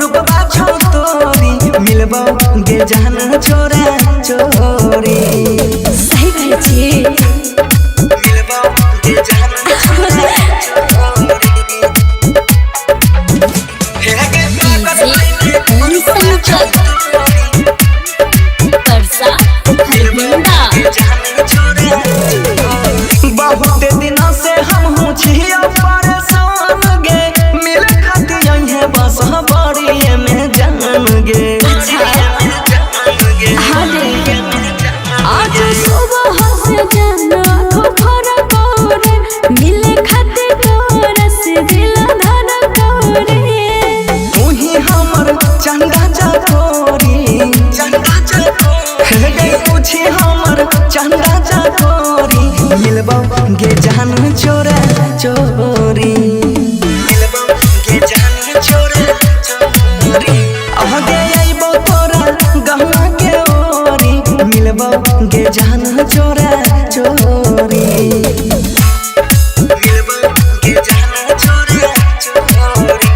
रूपबा छौ तोरी मिलबो गे जान छोरा चोरी सही कहै छी मिलबो गे जान छोरा बहुत दिनों से हम छिया परेशान गे मिले खातिर यहीं बस बड़ी में जान गे आज सुबह से जाना खोखरा कोरे मिले खातिर तोरा से दिल धर कोरे तूही हमर चंदा चकोरी चंदा चकोरी गे पूछी हमर चंदा चकोरी मिलबो गे जान छोरा चोरी मिलबो गे जान छोरा चोरी आगे आइबो तोरा गहना के ओरी मिलबो गे जान छोरा चोरी मिलबो गे जान छोरा चोरी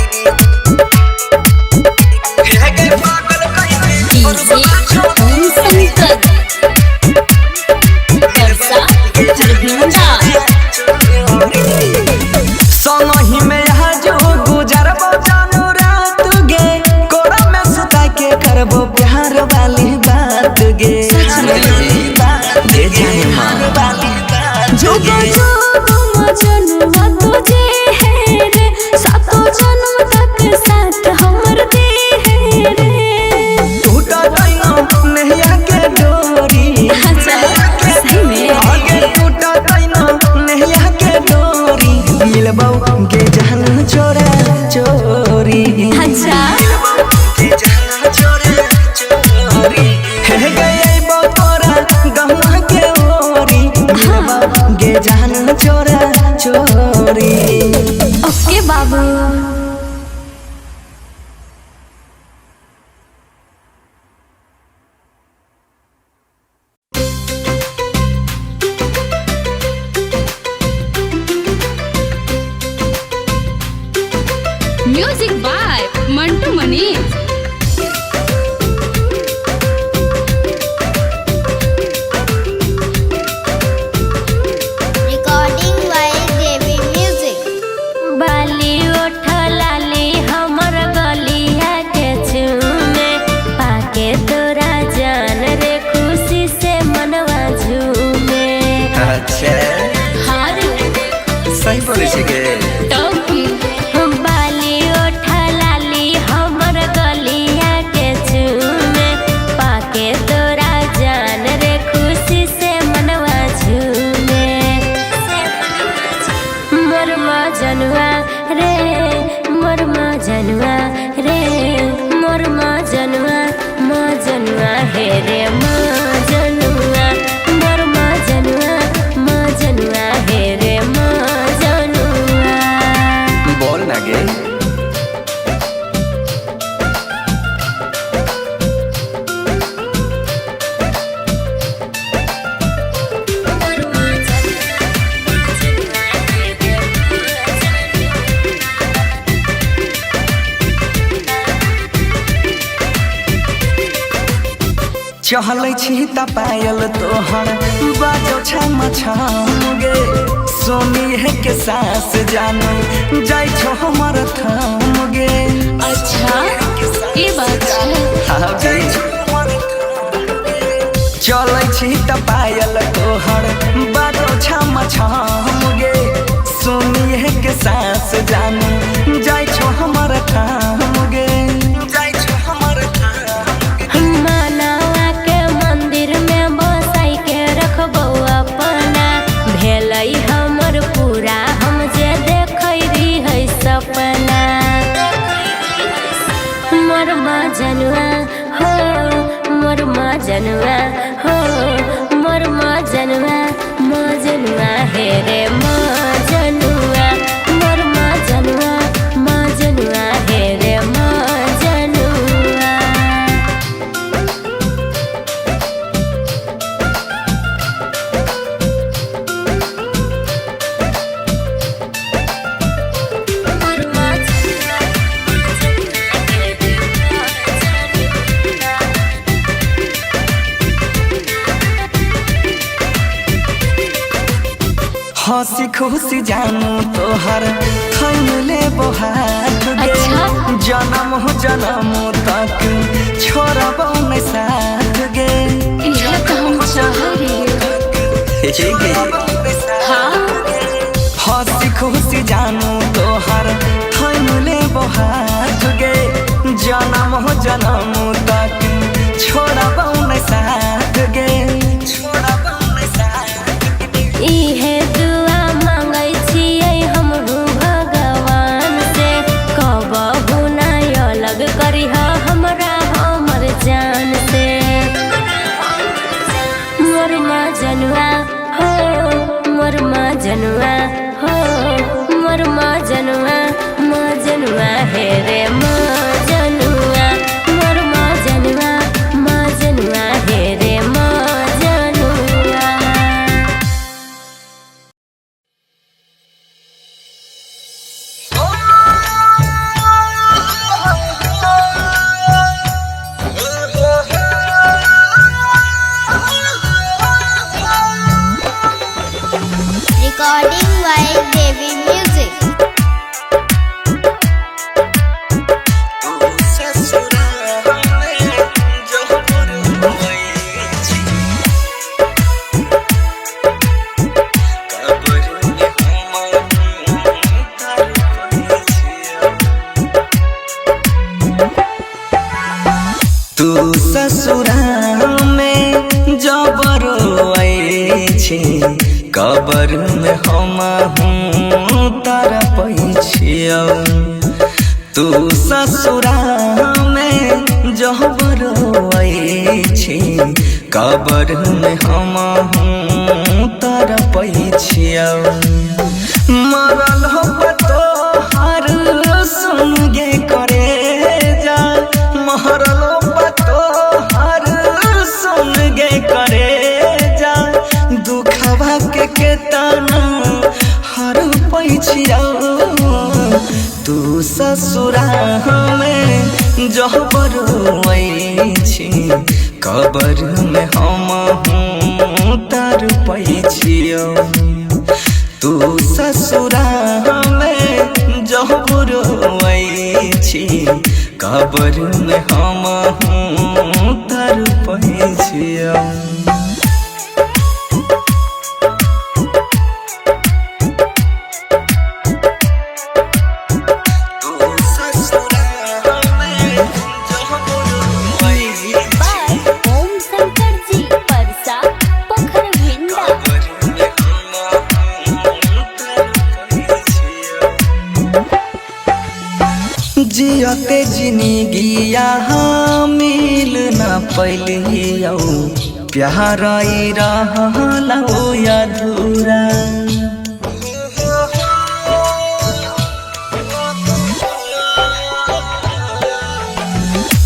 हे गे पागल संगही में आज गुजरबो जानू रात गे कोरा में सुता के करबो प्यार वाली बात गे जो जनुआ तुझे है रे सातों जन्म तक साथ हमर दे है रे टूटा तैना नैया के डोरी सही में आगे टूटा तैना नैया के डोरी मिलबो गे जान छोरा चोरी अच्छा गे जान छोरा चोरी हे गइबो तोरा गहना के ओरी मिलबो गे जान छोरा चोरी ओके बाबू music by Mantu Manish. Recording by Devi Music. बाली ओठ लाली हमर गलिया के चूमे पाके तोरा जान रे खुशी से मनवा झूमे अच्छा हार सही बोले छी गे टोपी बाली ओठ लाली हमर गलिया के चूमे पाके तोरा जान रे खुशी से मनवा झूमे मोर मजनुआ रे मोर मजनुआ रे मोर मजनुआ मजनुआ हे रे मजनुआ मोर मजनुआ मजनुआ हे रे मजनुआ बोल ना गे चहलै छी त पायल तोहर बाजो छम छम गे सोनी है के सास जानू जाय छो हमर थम गे अच्छा ये बात है हाँ जाय छो हमर थम गे चलै छी त पायल तोहर बाजो छम छम गे सोनी है के सास जानू जाय छो हमर थम गे जाय छो हमर थम मानवा के मंदिर में बसाई के रखबो अपना भेलै हमर पूरा हम जे देखै रही सपना मोर मजनुआ हो मोर मजनुआ हो मोर मजनुआ मजनुआ हे रे मजनुआ मोर मजनुआ मजनुआ हे रे मजनुआ मोर मजनुआ हंसी खुशी जानू तोहर थैले बहात गे जन्म हो जन्म तक छोड़ब नहीं साथ गे यह तो हम चाहरे हंसी खुशी जानू तोहर थैले बहात गे जन्म हो जन्म तक छोड़ब नहीं साथ गे इहे दुआ मांगै छियै हमहु भगवान से कबहु नहीं अलग करिह हमरा हमर जान से मोर माँ जनुआ हो मोर माँ जनुआ हो मोर माँ जनुआ हे रे माँ जनुआ मोर माँ जनुआ हे रे माँ जनुआ। Recording by Devi Music. तू ससुरा में जबर छी कबर में हम हूँ तारा पैछियो तू ससुरा में जबर छी कबर में हम हूँ तारा पैछियो मरल हो तो हर सुन गे करे जा मरल तो हर सुन गे करे जा दुखवा के तना हर पैछिया तू ससुरा में जबर छी कबर में हम हूँ तार पैछिया तू ससुरा में जबर छी कबर में हम हूँ तार पैछिया। ओम शंकर जी परसा पोखर भिंडा। जियते जिंदगिया मिल न पैलियो प्यार रहलौ अधूरा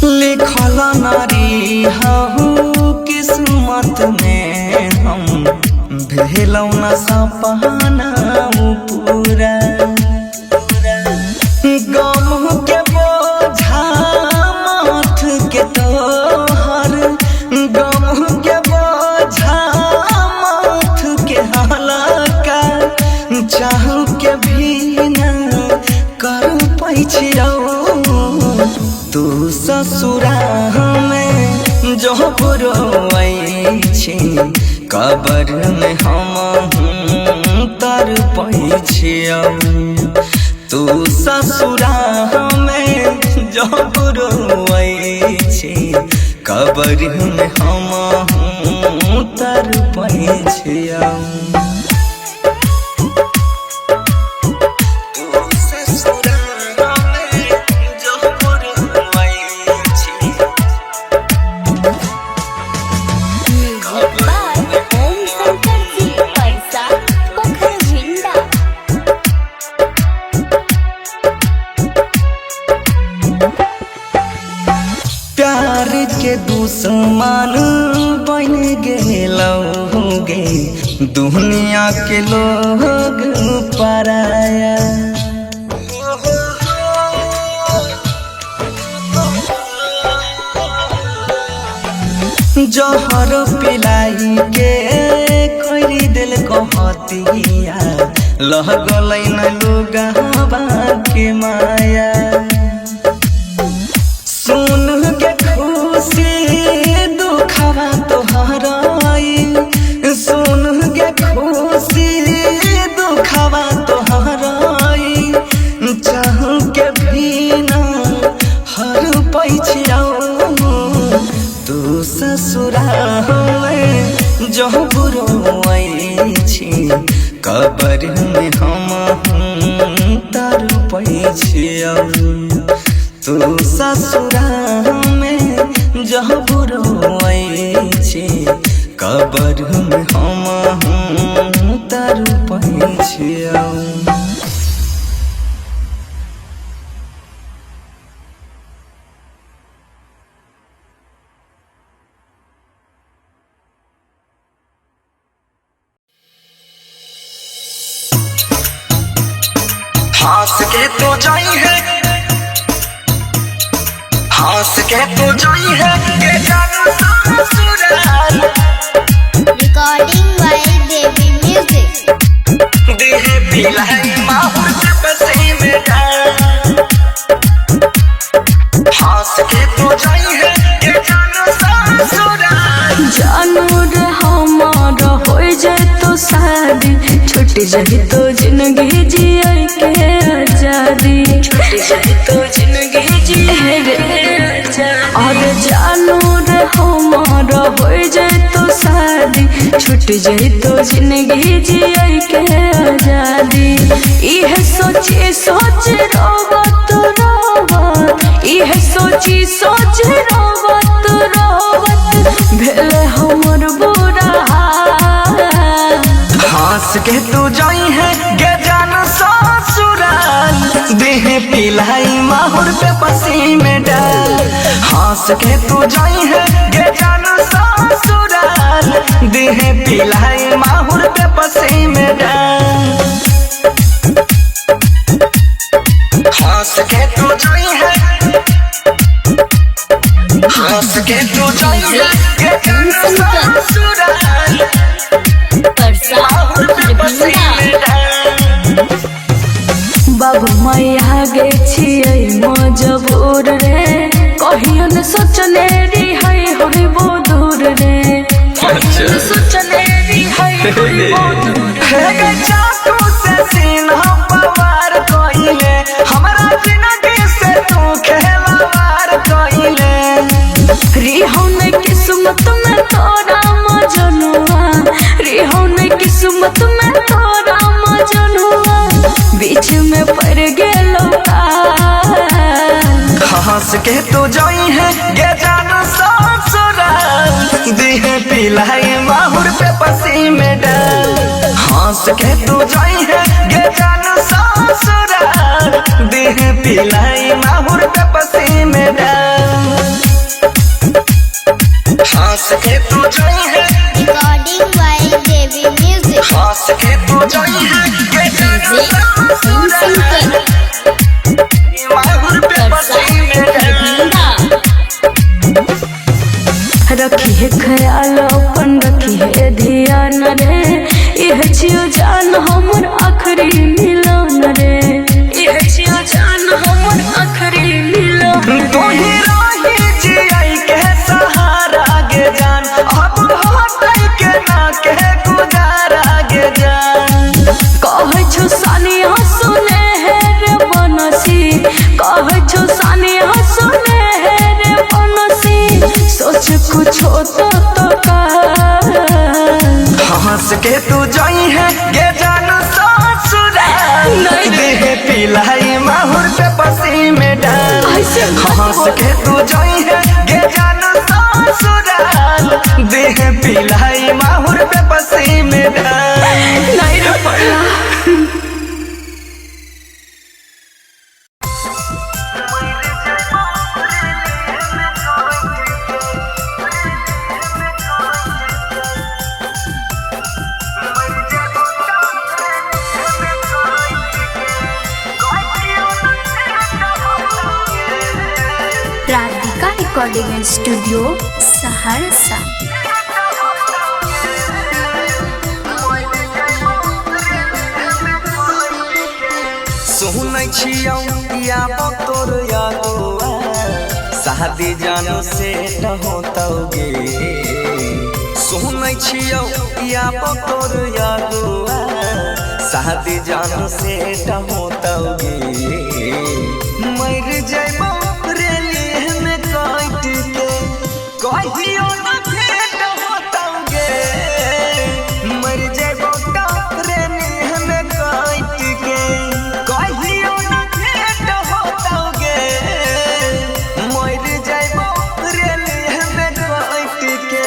लिखल नारी हूँ किस्मत में हम भेलौ न सपना पूरा गम के बोझा माथ के तोहर गम के बोझा माथ के हलाका चाहू के भी न कर पैछियो तू ससुरा में जबर छी कबर में हम हूँ तार पैछियो तू ससुरा में जबर छी कबर में हम हूँ तार पैछिया ओम शंकर जी परसा पोखर भिंडा। प्यार के दुश्मन बन गेलौगे दुनिया के लोग पराया जहर पिलाई के खोरी दिल को हतिया लगलै न लुगावा के माया सुन के खुशी दुखवा तोहरा सुन के खुशी दुखवा तोहरा चाह के भी ना हर पैछिया तू ससुरा जो बुरो छी कबर में हम तर पैछिया तू ससुरा में जो बुरो छी कबर में हम तर पैछिया हंस के तो जाई है हंस के तो जाई है के जानो ससुराल Recording by Devi Music. देह पिलाई माहौर के बसे में डाल हंस के तो जाई है के जानो ससुराल जानू रे हमारा हो जाए तो शादी छूट जाए तो जिंदगी जिए के आजादी छूट जाए तो जिंदगी जिए रे और जानू रे हमारा हो जाए तो शादी छूट जाए तो जिंदगी जिए के आजादी यह सोची सोच रोवत रोवत यह सोची सोच रोवत रोवत भेले हमर बुरा हाल हंस के तू जाई है गे जान ससुराल देह पिलाई माहौर पे पसी में डाल हंस के तू जाई है गे जान ससुराल देह पिलाई माहौर पे पसी में डाल हंस के तू जाई है हंस के तू जाई है गे जान ससुराल बाबू मैया गे छियै मजबूर रे कहियो न सोचने री है होई वो दूर रे कहियो न सोचने री है होई वो दूर रे चाकू से सीना पवार कोइले हमरा जिंदगी से तू खेलवार कोइले री होने किस्मत में तोरा मजनुआ री होने किस्मत में तोरा मजनुआ बीच में पड़ गेलो हंस के तू जाई है गे जानो ससुराल देह पिलाई माहौर पे पसी में डाल हंस के तू जाई है गे जानो ससुराल देह पिलाई माहौर पे पसी में डाल हंस के तू जाई है Recording by Devi Music. हंस के तू जाई है गे जानो ससुराल माहौर पे पसी में डाल रखी है ख्याल अपन रखी है ध्यान रे यह छियो जान हमर आखरी मिलन रे यह छियो जान हमर आखरी मिलन तू ही रही जियाई के सहारा गे जान अब हटाई के ना के गुजारा गे जान कहे छो सानिया सुने है रे बनसी कहे छो सानिया सुने है रे बनसी सोच कुछ तो हंस के तू जाई है गे जान ससुराल देह पिलाई माहौर पे पसी में डाल हंस के तू जाई है गे जान ससुराल देह पिलाई माहौर पे पसी में डाल नहीं रे पड़ा राधिका रिकॉर्डिंग स्टूडियो सहरसा। सुनै छियौ या तोर यादोआ शादी जानो से होतौगे सुनै छियौ या तोर यादोआ शादी जानो से होतौगे मर जइबौ रेली में काट के कहियो न भेट होतौगे मर जइबौ रेली में काट के कहियो न भेट होतौगे मर जइबौ रेली में काट के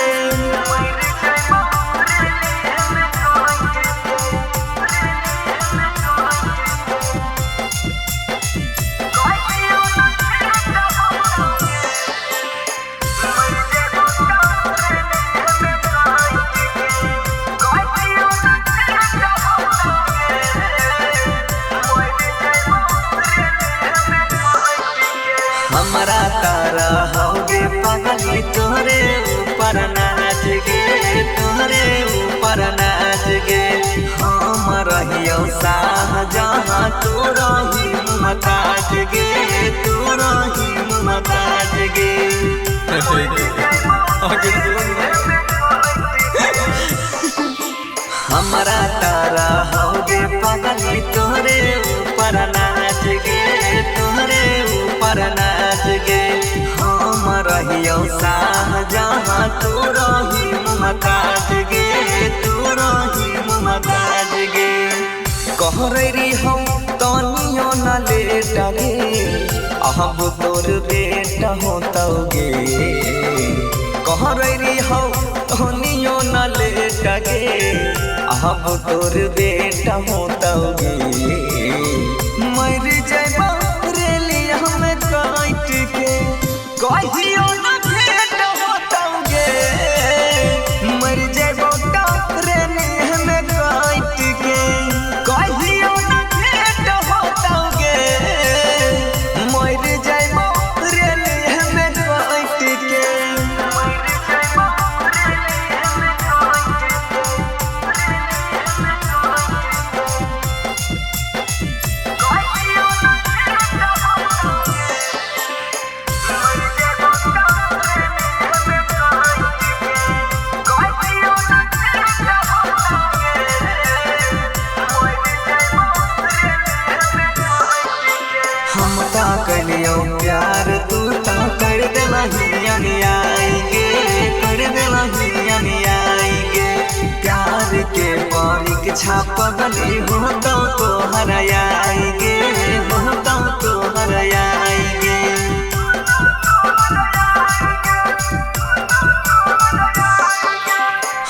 हमारा तारा होगे पगली तोरे ऊपर नाच गे तोरे ऊपर नाच गे हम रहियो शाहजहां तू रही मुमताज गे तू रही मुमताज गे हमारा तारा होगे पगली तोरे ऊपर नाच गे तोरे ऊपर नाच गे हम रहियो शाहजहां तू रही मुमताज गे तू रही मुमताज गे कहरी हम तनियो न लेटा गे अब तोर बेटा होतौगे कहरी हम तनियो न लेटा गे अब तोर बेटा होतौगे मर जइबौ रेली हमें काट के कहियो न भेट होतौगे मर जइबौ रेली हमें काट के कहियो न भेट होतौगे मर जइबौ रेली हमें काट के हम ता कलियो प्यार तू ता कर देला हिया आएगे कर देला हिया आएगे प्यार के परीक्षा पगली होतौ तो हराएगे होतौ तो हराएगे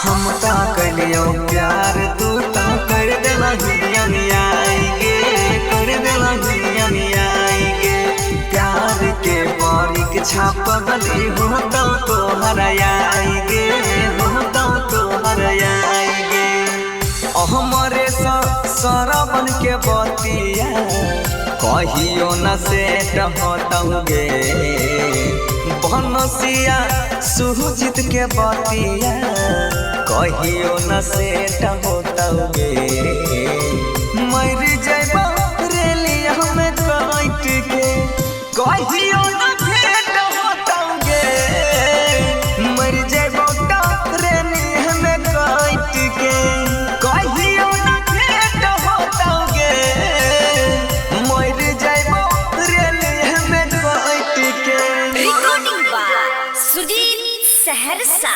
हम ता कलियो प्यार तू ता कर देला हिया आएगे कर देला हिया आएगे प्यार के परीक्षा पगली होतौ तो हराएगे होतौ तो हराएगे हमरे सरवन के बतिया कहियो न सेट होतौगे बनसिया सुजीत के बतिया कहियो न सेट होतौगे मर जइबौ रेली हमें काट के कहियो न भेट होतौगे मर जइबौ रेली हमें काट के कहियो न भेट होतौगे मर जइबौ रेली हमें काट के रिकॉर्डिंग बाय सुजीत सहरसा।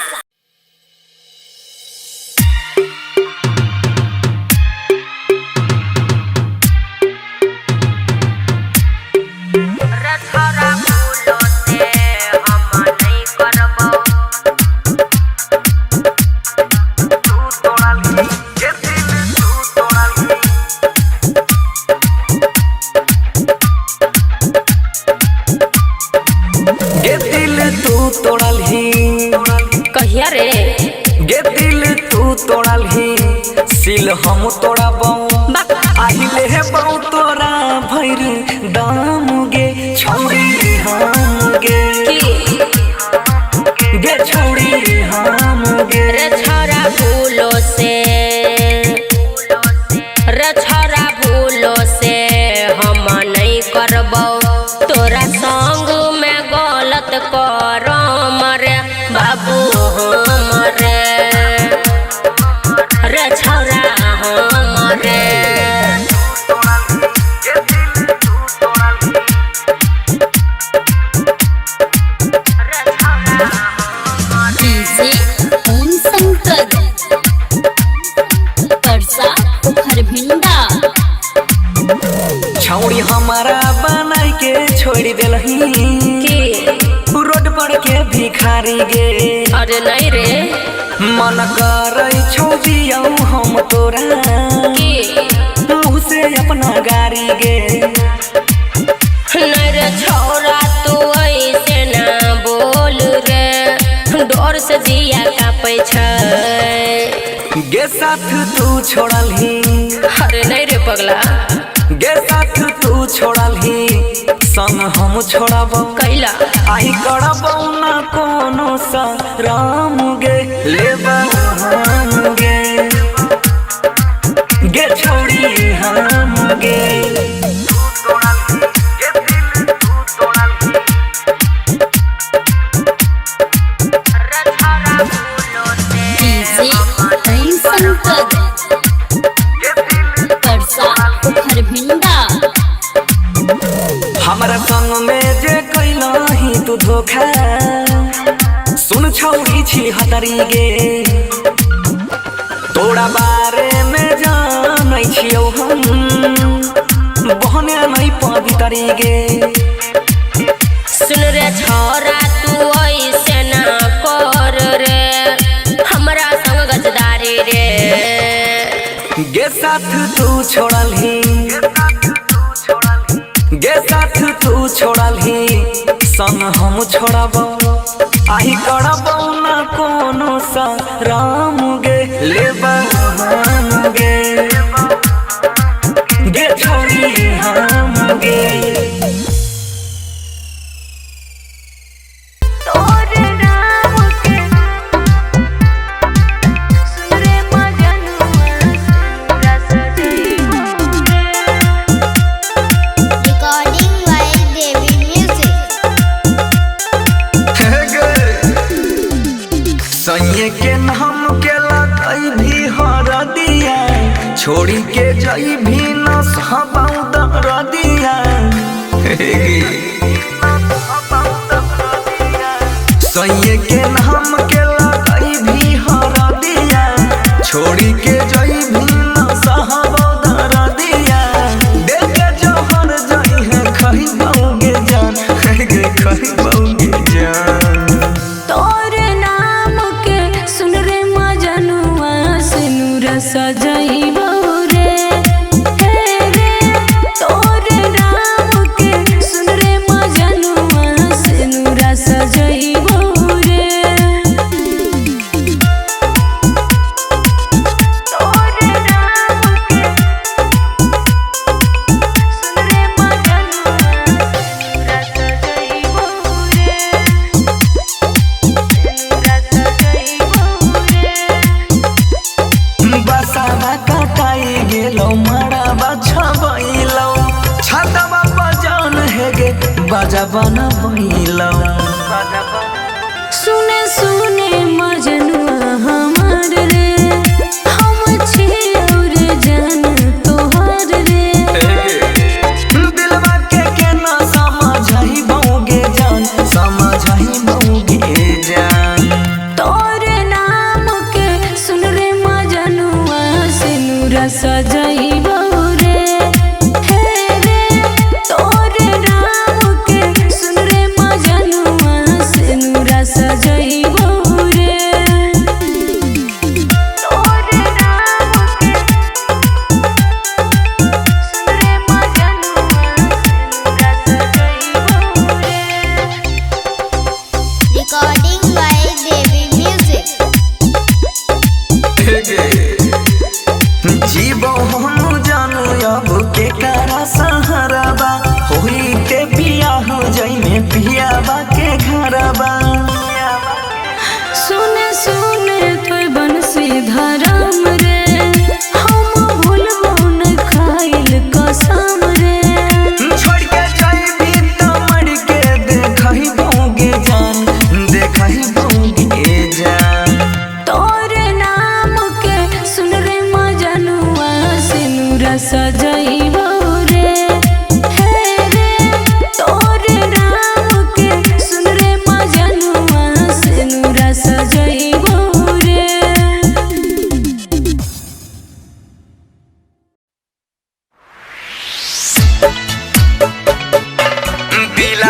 कहिया रे गे दिल तू तोड़ल ही सिल हम तोड़ा बऊ आहिले है बऊ तोरा भैर दाम गे छौड़ी हम गे गे छौड़ी हम गे रे छोरा भूलो से रे छोरा भूलो से हम भिंडा। छौड़ी हमारा बनाई के छोड़ देलही के रोड पर के भिखारी गे। अरे नहीं रे मन करे छौजियौ हम तोरा के मुँह से अपना गारी गे। नहीं रे छोरा तू ऐसे ना बोल रे, डर से जिया कापै छै। गे साथ तू छोड़लही, अरे नहीं रे पगला गे साथ तू छोड़लही संग हम छोड़ब कैला। आई करब ना कोनो सा राम गे लेबा हम गे। गे छोड़ी हम गे। डीजे टेंशन परसा पोखर भिंडा। हमारा संग में जे कैलही तू धोखा सुन छौरी छी हतरी गे। तोरा बारे में जानै छियौ हम बहने नहीं पवितरी गे। सुन रे छोरा तू ऐसे ना कर रे, हमरा संग गजदारी रे। गे साथ तू छोड़लही, गे साथ तू छोड़लही संग हम छोड़ब आही करब ना कोनो सा राम गे लेबा हम गे। गे छोड़ी हम गे। Recording by Devi Music. सैये के नाम के लगई भी हर दिया छोड़ी के जई भी न सहबाऊ दर दिया। सैये के नाम के लगई भी हर दिया छोड़ी के जई भी न सहबाऊ दर दिया। देख के जोहर जई है खही बाऊगे जान, खही बाऊगे जान। सजैबो रे हे रे तोरे नाम के सुन रे मजनुआ सिनुरा सजैबो रे। तोरे नाम के सुन रे मजनुआ सिनुरा सजैबो रे, सिनुरा सजैबो रे। बसावा कटाई गेलो मड़ावा छबैलो छतवा बजान हेगे बाजा बना बैलो। सुने सुने मजनुआ हमर रे, हम छियौ रे जान तोहर रे। दिलवा के ना समझही बौगे जान, समझही बौगे जान। तोरे नाम के सुन रे मजनुआ सिनुरा सजैबो रे हे रे तोरे नाम के सुन रे मजनुआ सिनुरा सजैबो रे। तोरे नाम के सुन रे मजनुआ सिनुरा सजैबो रे। Recording by Devi Music. जीवो हम जानू अब के करा सहाराबा होई के पिया हो जाई में पियाबा के घरबा। सुने सुने तो बंसी धरम रे, हम भूलबो न खाइल कसम रे। छोड़ के जाई भी तो मर के देखही बौगे जान, देखही बौगे जान। तोरे नाम के सुन रे मजनुआ सिनुरा सजैबो रे हे रे तोरे नाम के सुन रे मजनुआ सिनुरा सजैबो रे।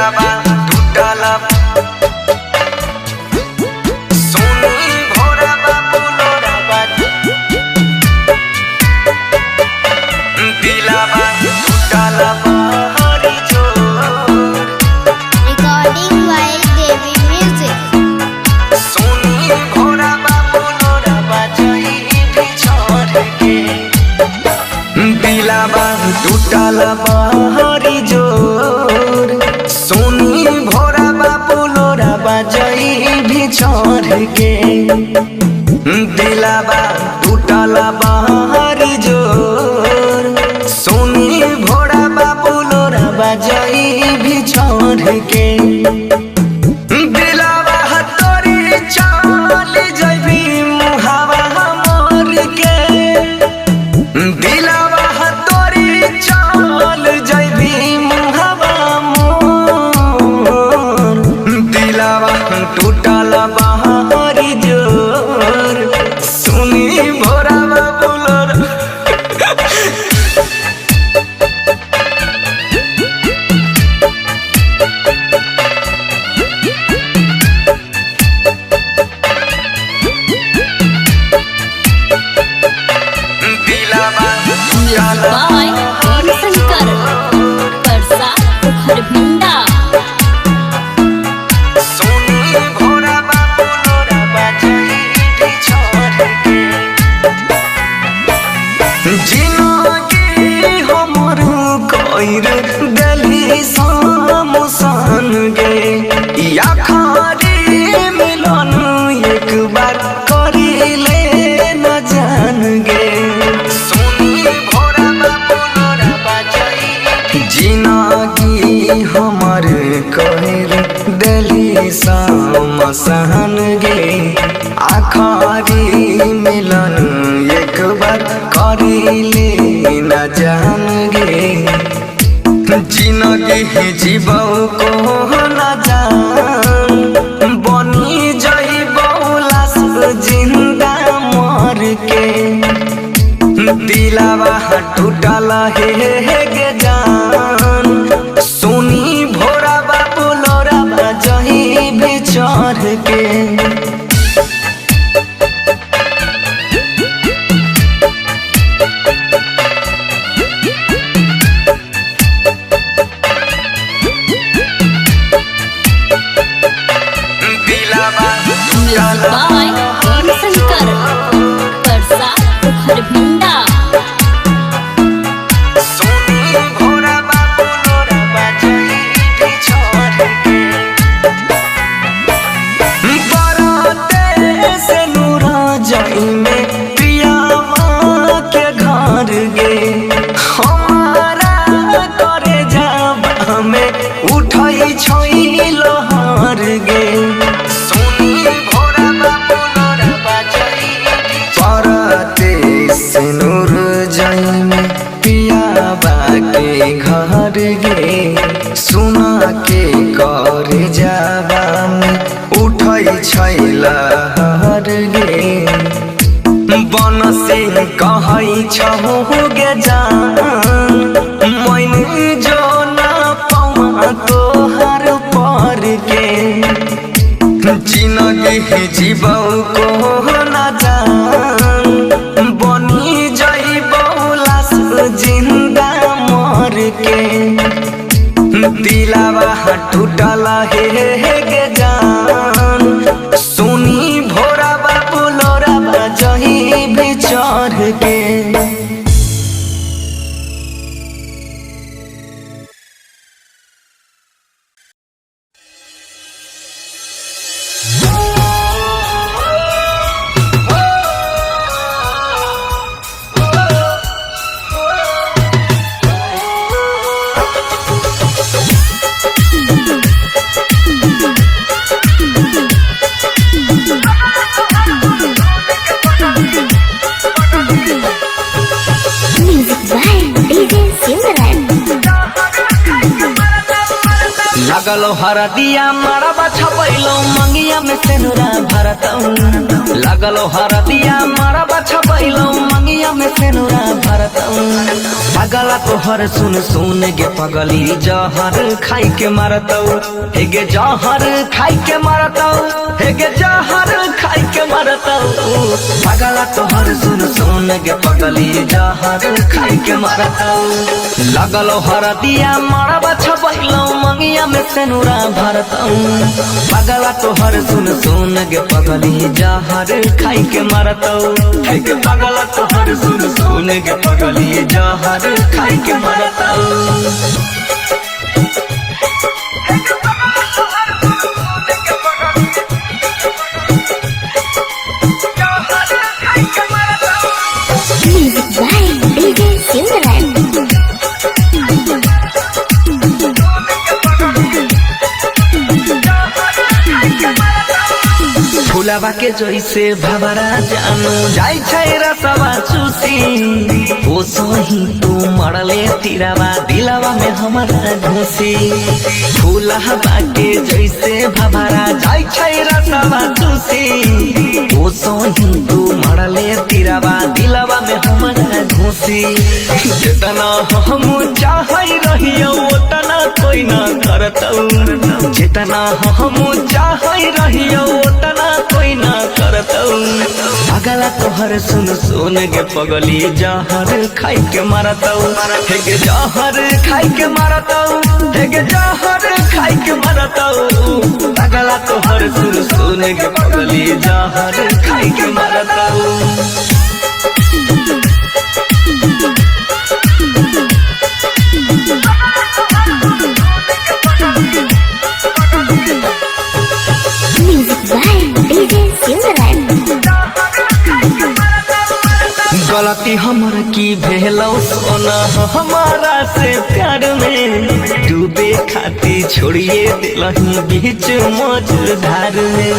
दिलावा टूटला सोनी भोरा बाबू लोरावा दिलावा टूटला हरी जोर Recording while Devi Music. सोनी भोरा बाबू लोरावा जई भी छोड़ के दिलावा टूटला हरी जोर सोनी भोरा बाबू लोरावा जई भी छोड़ के दिलावा टूटला हरी जोर सोनी भोरा बाबू लोरावा जई भी छोड़ के दिलावा तोरी चाल जइबी मुहावा मोर के दिलावा तोरी चाल जइबी मुहावा मोर दिलावा टूटला हरी जोर सुनी भोरा बाबू लोर दिलावा टूटला बाय शंकर परसा पोखर भिंडा सोनी भोरा बाबू लोरावा जई भी छोड़ के जिनगी हमर कइर देली समसान गे या खारी मिलन एक बार करिले न जान गे सोनी भोरा बाबू लोरावा जई जिनगी हमर कइर देली समसान गे आखरी मिलन एक बार करिले न जान गे जिनगी जीवौ को न जान बनी जइबौ लाश जिंदा मर के दिलावा टूटला हे गे जान सोनी भोरा बाबू लोरावा जही भी चढ़ के दिलावा टूटला बाय शंकर परसा पोखर भिंडा सोनी भोरा बाबू लोरावा जई भी छोड़ के बराते से नूरा जई में प्रियावा के घर गे हमारा करे जाबा में उठई छई लहर गे सोनी भोरा बाबू लोरावा जई बराते से नूर जई में पियाबा के घर गे सुना के कर जाबा में उठई छैला हर गे बन से कहई छहु गे जान मैंने जो ना पावा तोहर पर के जिनगी जीवौ को न जान बनी जइबौ लाश जिंदा मर के दिलावा टूटला हे गे जान सोनी भोरा बाबू लोरावा जही भी चढ़ के लगलो हरदिया मरबा छपैलो मंगिया में सेनुरा भरतऊ लगलो हरदिया मरबा छपैलो मंगिया में सेनुरा भरतऊ पगला तोहर सुन सुन गे पगली जहर खाई के मारतौ हे गे जहर खाई के मारतौ हे गे जहर खाई के मारतौ पगला तोहर सुन सुन गे पगली जहर खाई के मारतौ लगलो हरदिया मरबा छबैलौ मंगिया में सेनुरा भरतौ पगला तोहर सुन सुन गे पगली जहर खाई के मारतौ हे गे पगला तोहर सुन सुन गे पगली जहर खाई के मरतौ Music by DJ Silverland. फुलावा के जैसे भवरा जानू जाई छै रसवा चूसी ओ सोही तू मरले तीरावा दिलावा में हमारा घुसी फुलावा के जैसे भवरा जाई छै रसवा चूसी ओ सोही तू मरले तीरावा दिलावा में हमारा घुसी जितना हम चाहै रहियो उतना कोई ना करतौ जितना हम चाहै रहियो उतना कोई ना करतौ पगला तोहर सुन सुन गे पगली जहर खाई के मारतौ हे गे जहर खाई के मारतौ हे गे जहर खाई के मारतौ पगला तोहर सुन सुन गे पगली जहर खाई के मारतौ Music by DJ Silverland. गलती हमर की भेलौ सोना हमारा से प्यार में डूबे खाती छोड़िए दिलही बीच मझधार में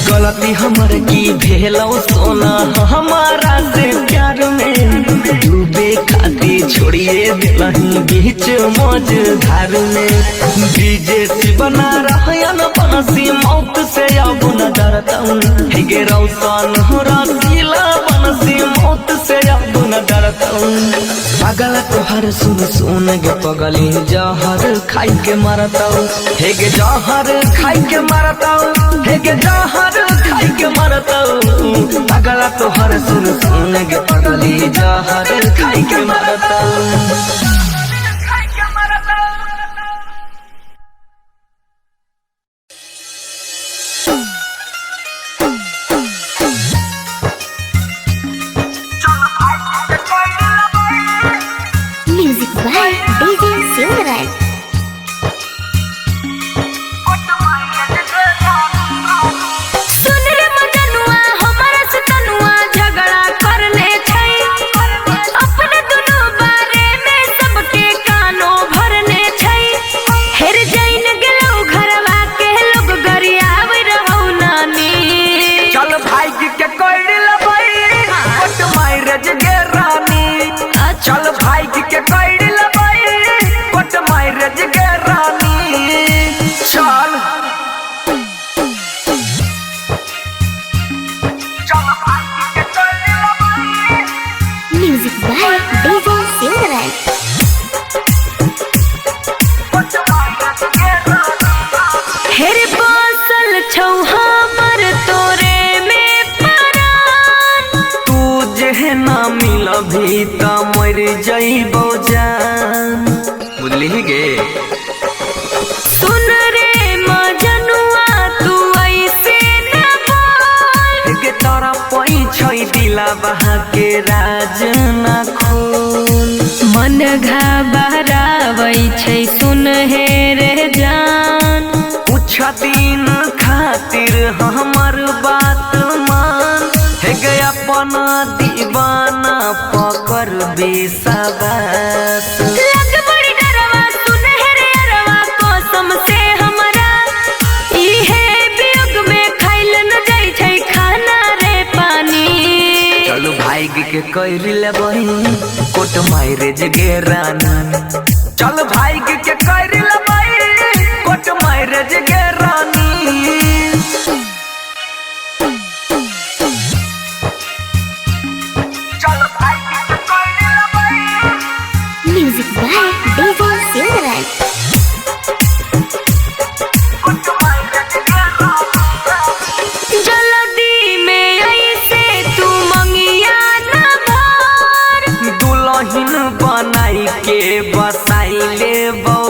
गलती हमर की भेलौ सोना हमारा से प्यार में डूबे खाती छोड़िए दिलही बीच मझधार में डीजे से बना रहन बंसी मौत से अब न डरतौ हे गे रौशन रसीला बंसी मौत से अब न डरतौ पगला तोहर सुन सुन गे पगली जहर खाई के मारतौ हे गे जहर खाई के मारतौ हे गे जहर खाई के मारतौ पगला तोहर सुन सुन गे पगली जहर खाई के मारतौ Music by DJ Silverland. सुन रे मजनुआ हमरा से तनुआ झगड़ा करले छै अपने दुनु बारे में सबके कानो भरले छै हेर जाइन गेलौ घरवा के लोग गरियाव रहौ नानी चल भाई के कोई लबई कोट माइरज गे रानी चल भाई के कोई लबई कोट माइरज गे रानी चल Music by DJ Silverland. हेर बसल छौ हमर तोरे में परान तू जे ना मिलभी त मर जइबो जान बुझली गे सुन रे मजनुआ तू ऐसे न बोल गे तोरा पई छै दिला बहा के राज ना खून मन घबरावै छै सुन हे रे जान कुछ दिन खातिर हमर बात मान हे गे अपना दीवाना पकड़ बेसवास लग बड़ी डरवा सुन हे रे अरवा कसम से हमरा इहे वियोग में खाइल न जाइ छै खाना रे पानी चलू भाई के कैर लेबही कोट माइरेज गे रानी चल भाई के कैर लेबही कोट माइरेज गे रानी Music by DJ Silverant. जल्दी में ऐसे तू मंगिया ना भर, दुल्हन बनाई के बसाई ले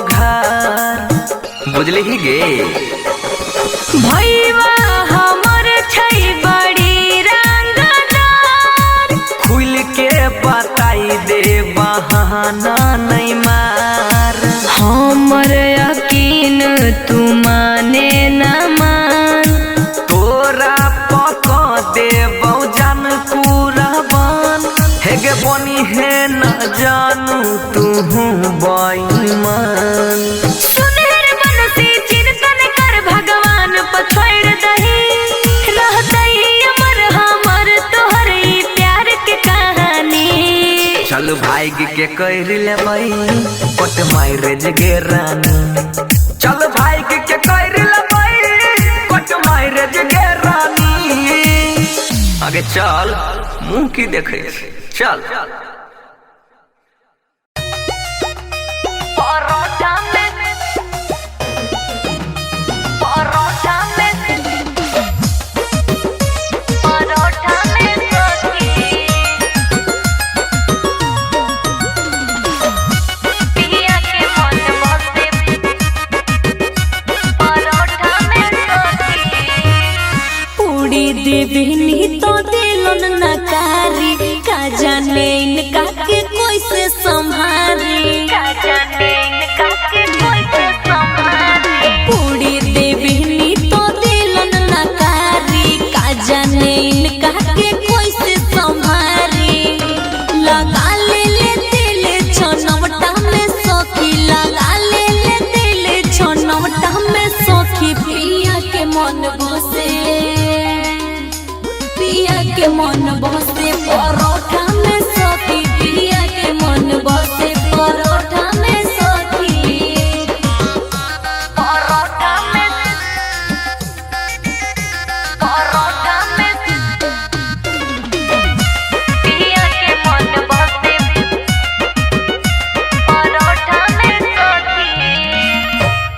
घर। बुझली ही गे भैया हमर छै बड़ी रंगदार, खुल के बताई दे बहाना नहीं मार। हमर यकीन तू माने न मान, तोरा पका दे बहुजन कुरबान। हेगे बनी है न जानू तू बेईमान। सुनहर बनसी चिंतन कर भगवान पछोड़ दही, रहतई अमर हमर तोहर ई प्यार के कहानी। चल भाग के कर लेबई पट मैरेज गे रानी। चल भाग के कर लेबई पट मैरेज गे रानी। आगे चल मुंह की देखे चल। परोठा में परोठा में परोठा में सखी पिया के मन बसे, परोठा में सखी पूरी देवनी तो दिलन नकारी, का जाने इनका के कोई से संभारी, का जाने इनका के कोई से संभारी। पूरी देवनी तो दिलन नकारी, का जाने इनका के कोई से संभारी। लगा ले दिल छनवटा में सखी, लगा ले दिल छनवटा में सखी। पिया के मन बसे, पिया के मन बसे परोठा में सखी, पिया के मन बसे परोठा में सखी। परोठा में परोठा में पिया के मन बसे परोठा में सखी।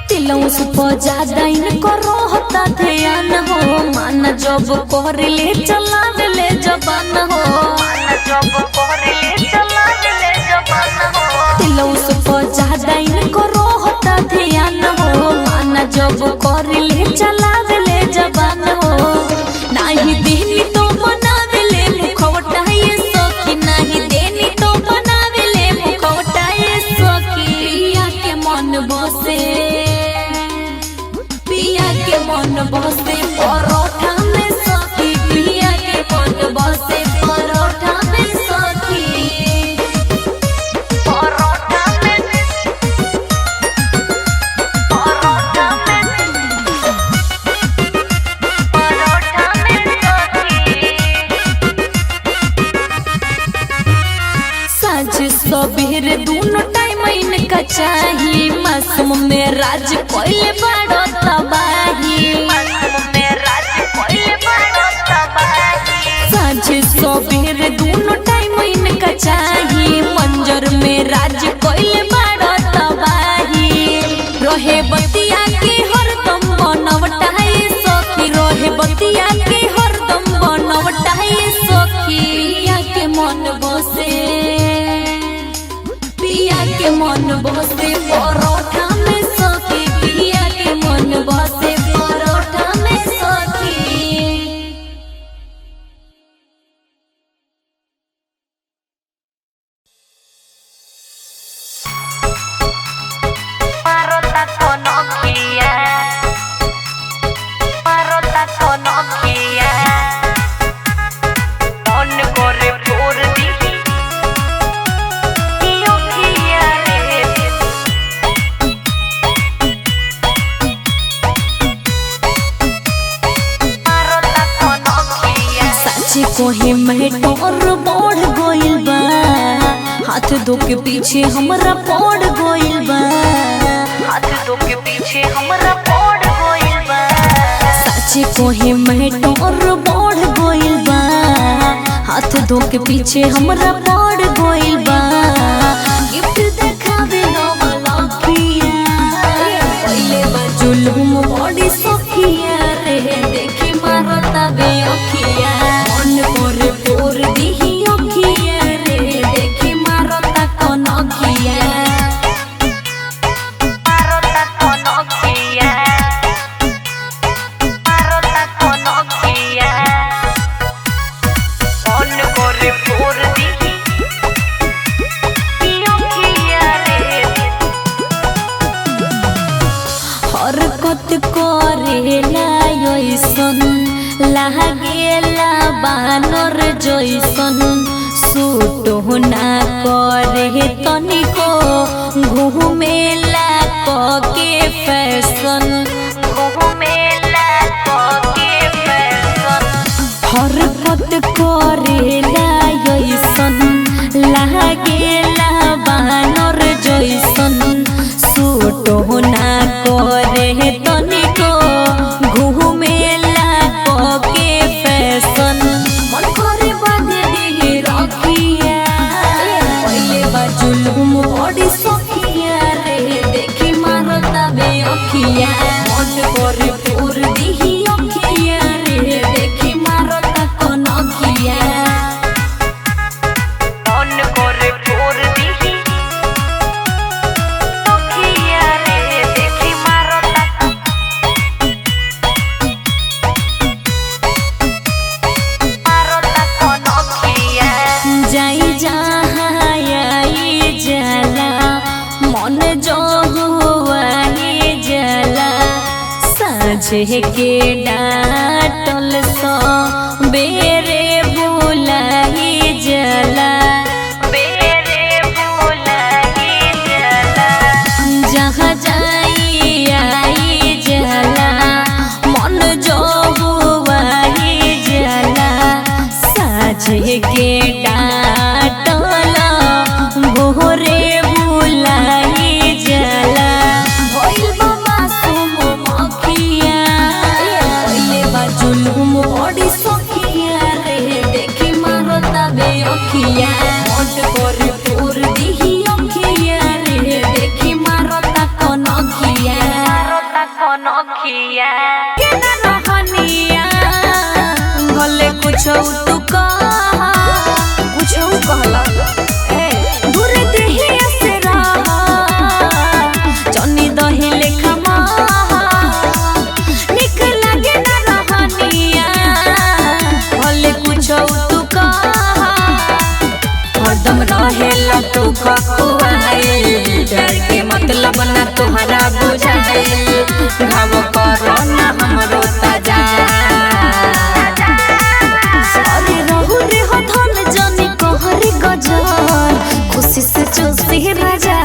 तिलौ सुप ज्यादा इनको रोहता ध्यान हो, मान जब कोहरले चलावे ले जबान हो, मान जब कोहरले चलावे ले जबान हो। तिलौ सुप ज्यादा इनको रोहता ध्यान हो, मान जब कोहरले चलावे ले जबान हो। नाही देनी तो बनावे ले मुखवटा ये सखी, नाही देनी तो बनावे ले मुखवटा ये सखी। पिया के मन बसे, पिया के मन बसे परोठा में सखी, पिया के मन बसे परोठा में सखी। परोठा में परोठा में परोठा में सखी। साँझ सबेरे दोनों टाइम इनका चाहिए, मासूम में राज कोइले बड़ो तबाही, मासूम में राज कोइले बड़ो तबाही। साँझ सबेरे दोनों टाइम इनका चाहिए, मंजर में राज कोइले बड़ो तबाही। रहे बतिया के हरदम बनवटा है सखी, रहे बतिया के हरदम बनवटा है सखी। पिया के मन बसे, पिया के मन बसे परोठा में सखी, पिया के मन बसे परोठा में सखी। Parota con Nokia, parota con Nokia, on corre por di, io chiare. Parota con Nokia, साची कोही में टोर बढ़ गइल बा, हाथ दो के पीछे हमरा पड़ गइल बा, हाथ दो के पीछे हमरा पड़ गइल बा। साची कोही में टोर बढ़ गइल बा, हाथ दो के पीछे हमरा पड़ गइल बा। गिफ्ट देखा तनिको घूमेला के फैशन हरकत करेला ऐसन लागेला बानर जैसन सूट ना करे तनिको घूमेला के फैशन मन करे बांधे दी रखिया पहले बाजुलुम बड़ी सखिया रे देखी मारता बे अखिया मन करे पूर दी अखिया रे देखी मारता कोन अखिया मन करे पूर दी अखिया रे देखी मारता कोन अखिया जाई जहाँ आई जला मन जो हुआई जला साझे के डाटल सो बेरे बुलाई जला जहाँ जाई आई जला मन जो हुआई जला साझे के डाटल भोरे बुलाई जला भइल बाबा सुम मखिया पहले बाजुलुम बड़ी सखिया रे देखी मारता बे अखिया मन करे पूर दिही अखिया रे देखी मारता कोन अखिया केना रहनिया भले कुछ तू कह कुछ कहला दूर देही से रहा जनी दही लेखा निक लागे ना रहनिया भले कुछ तू कह हरदम रहेला तू खकुआए डर के मतलब ना तुहरा बुझाए घाव करो ना हमरो ताजा अरे रहु रे हो धन जनी कहरी गजल खुशी से चुसी राजा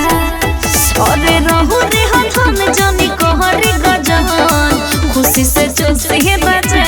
अरे रहु रे हो धन जनी कहरी गजल खुशी से चुसी राजा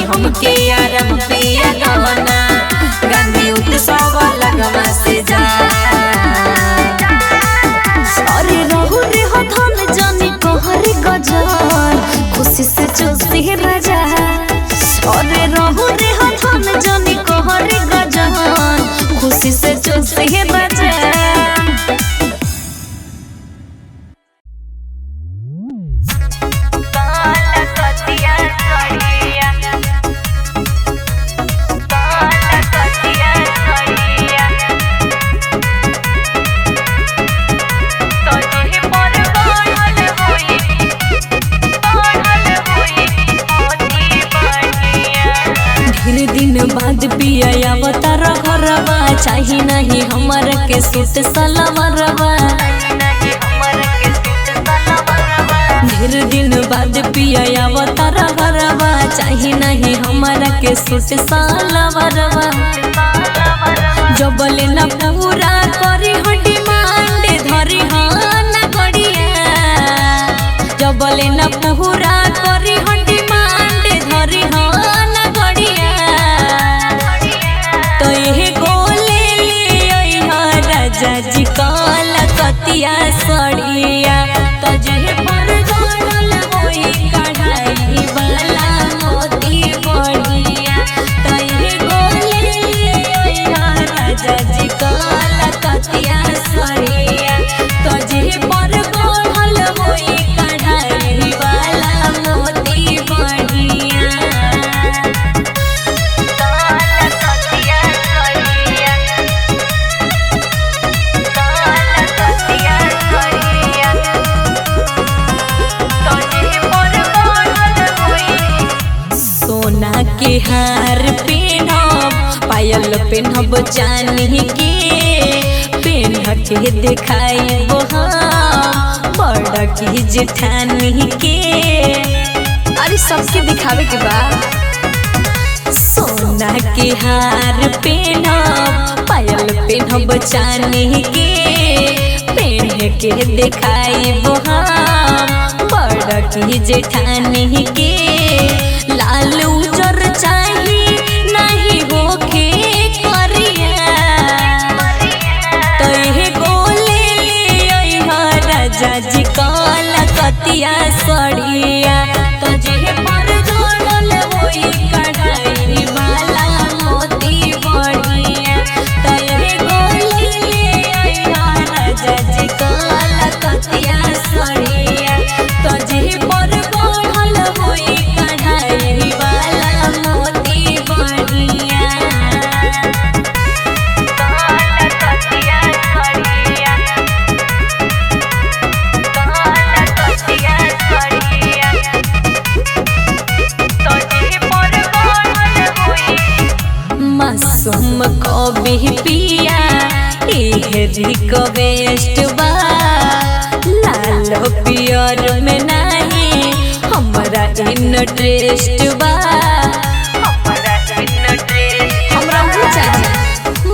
हमके आराम पिया गवना गांधी उत्सव लगवा से जा अरे रहु रे हो धन जनी कहरी गजल खुशी से चुसी राजा अरे रहु रे हो धन जनी कहरी गजल खुशी से चुसी राजा बाद पिया अवतार घरवा चाही नहीं हमर के सूट सलवारवा ढेर दिन बाद पिया अवतार घरवा चाही नहीं हमर के सूट सलवारवा जबले न पूरा करी हो डिमांड धरी हो न गड़िया जबले न पूरा करी हो डिमांड धरी हो न गड़िया तो ये गोले ले राजा जी कलकतिया सड़िया तजे पर गड़ल होई कढ़ाई वाला मोती बढ़िया तो ये गोले ले राजा जी जी कलकतिया सड़िया तजे पर गढ़ल होई कढ़ाई वाला मोती बढ़िया कलकतिया सड़िया कलकतिया सड़िया तजे पर गढ़ल होई सोना के हार पहनब पायल पहनब चांदी के पहन के दिखाई बड़ा की जेठानी के अरे सबके दिखावे के बाद सोना के हार पहनब पायल पहनब चांदी के पहन के दिखाई बड़ा की जेठानी के लाल उजर चाही नहीं होके करिया तहे गोले ले अइहा राजा जी कलकतिया सड़िया तजे पर गढ़ल होई कढ़ाई वाला मोती बढ़िया तहे गोले ले अइहा राजा जी कलकतिया सड़िया तजे पर गढ़ल होई कढ़ाई वाला मोती बढ़िया कलकतिया सड़िया कलकतिया सड़िया तजे पर गढ़ल होई मासूम कभी पिया एहरी कवेस्ट बा लाल पियर में नहीं हमरा इंटरेस्ट बा हमरा हो चाहिए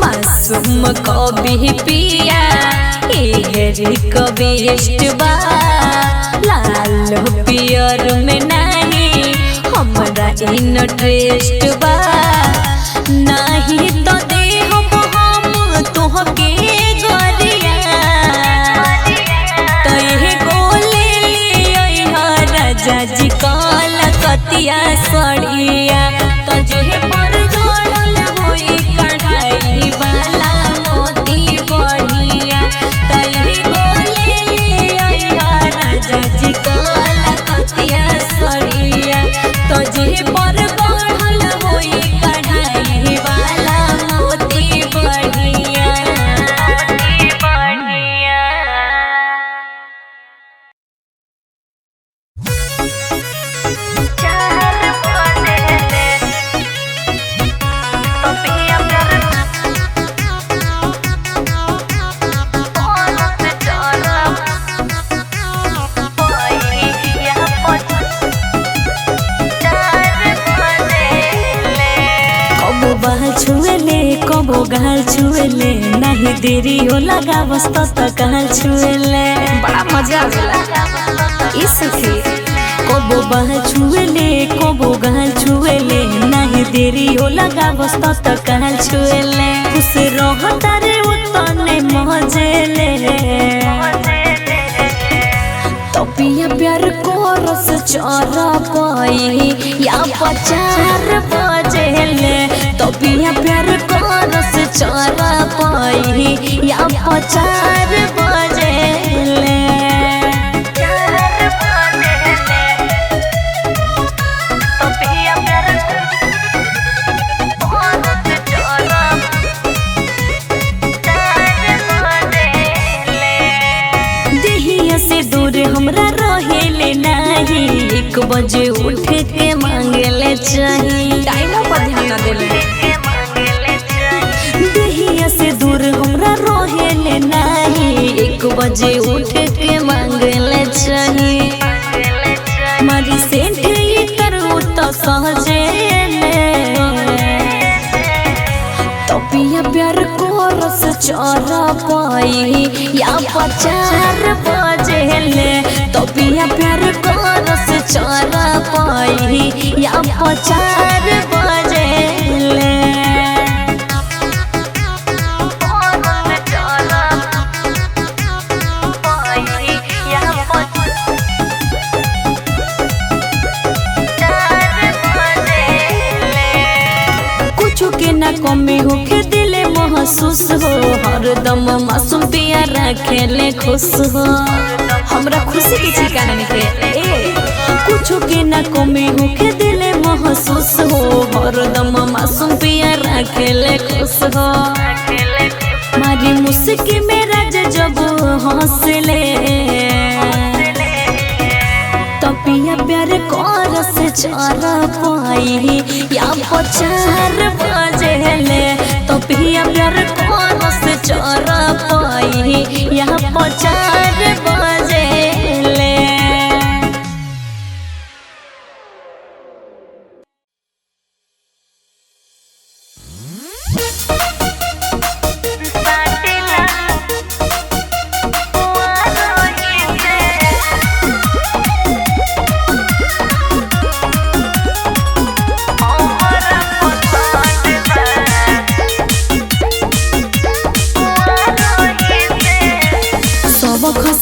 मासूम कभी पिया एहरी कवेस्ट बा लाल पियर में नहीं हमरा इंटरेस्ट बा नहीं तो दे हम तोहके गरिया तहे गोले ले अइहा राजा जी कलकतिया सड़िया तजे पर गढ़ल होई कढ़ाई वाला मोती बढ़िया तहे गोले ले अइहा राजा जी कलकतिया सड़िया तजे पर गढ़ल होई कढ़ाई वाला मोती बढ़िया कबो बाल छुएले कबो गाल छुएले नहीं देरी हो लगा बस तो गाल छुएले बड़ा मजा आवेला ई सखी कबो बाल छुएले कबो गाल छुएले नहीं देरी हो लगा बस तो गाल छुएले खुश रहता रे उतने मजेले तपिया प्यार को रस चरा पाई या पचार बजेले तपिया प्यार को रस चरा पाई या पचार बजेले देहिया से दूर हमरा रहेले नहीं 1 बजे उठ के मांगेले चाहिए टाइम पर ध्यान ना देले देहिया से दूर हमरा रहेले नहीं 1 बजे उठ के मांगेले चाहिए मारी सेंट ये करू तो सहजेले तपिया प्यार को रस चरा पाई या पचार बजेले तपिया प्यार को रस चरा पाई या पचार बजेले कुछ के ना कमी होके दिले महसूस हो हरदम मासूम पिया रखेले खुश हो। हमरा खुशी के ठिकाना निके कुछ के ना कमी होके दिले महसूस हो। हरदम मासूम पिया रखेले खुश हो। मारी मुस्की मेरा जब हंसले तो पिया प्यार कर से चार पाई या पचार बजेले तो पिया प्यार कर से चार पाई या पचार बजेले।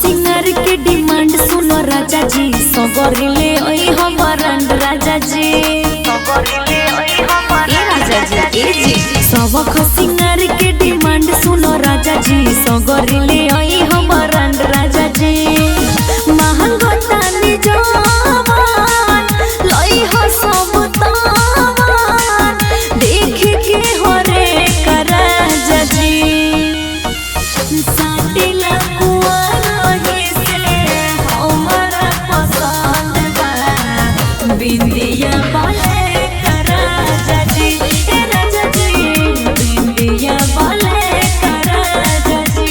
सिंगर के डिमांड सुनो राजा जी सगरिले ओई हमर राजा जी सब सिंगर के डिमांड सुनो राजा जी सगरिले ओई हमर राजा जी। महंगो तानी जवान लई हो सब तावान देख के होरे कर राजा जी। साटिला बिंदिया बाले राजा जी राजा जी बिंदिया बाले राजा जी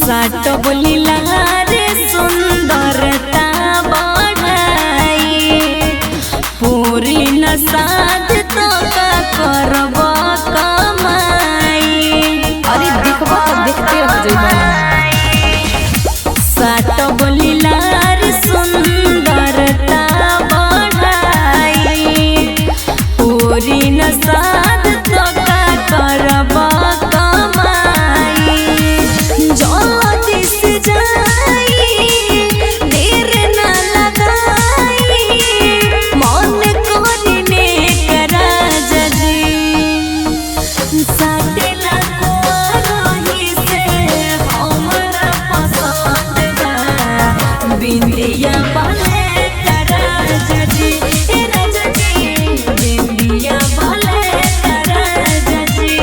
साट बोली रे सुंदरता बढ़ाई पूरी न साध तो का करब कमाई। अरे देखबा तो देखते रह जइबा। साट बोली रे सुंदरता बढ़ाई पूरी न साध तो का करब कमाई। जल्दी से जाई देर न लगाई मन करने करा जजी। साटेला कोरही से हमरा पसंद बा बिंदिया बाले करा जजी राजा जी बिंदिया बाले करा जजी।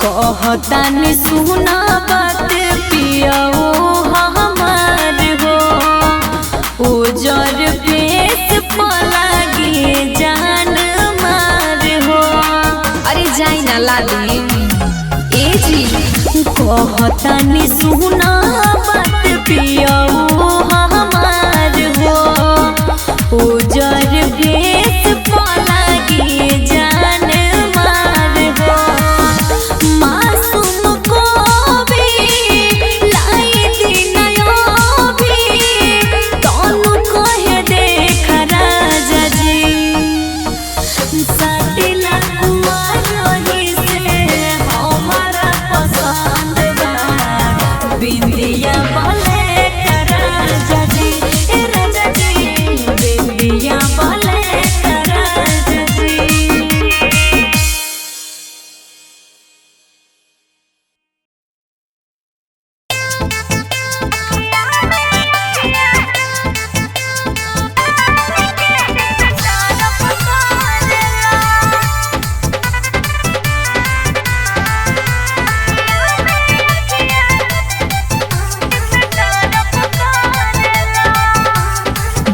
कहतानी सुना बात पियाओ हमार हो उजर पेट पलागे जान मार हो। अरे जाई ना लाली ए जी कहतानी सुना बात पियाओ हमार हो उजर पेट पलागे जान मार हो। मासूम को भी लाई दिनयो भी तनु कहे देख राजा जी। साटिला कुआरही से हमारा पसंद बा बिंदिया बाले राजा जी राजा जी बिंदिया बाले राजा जी।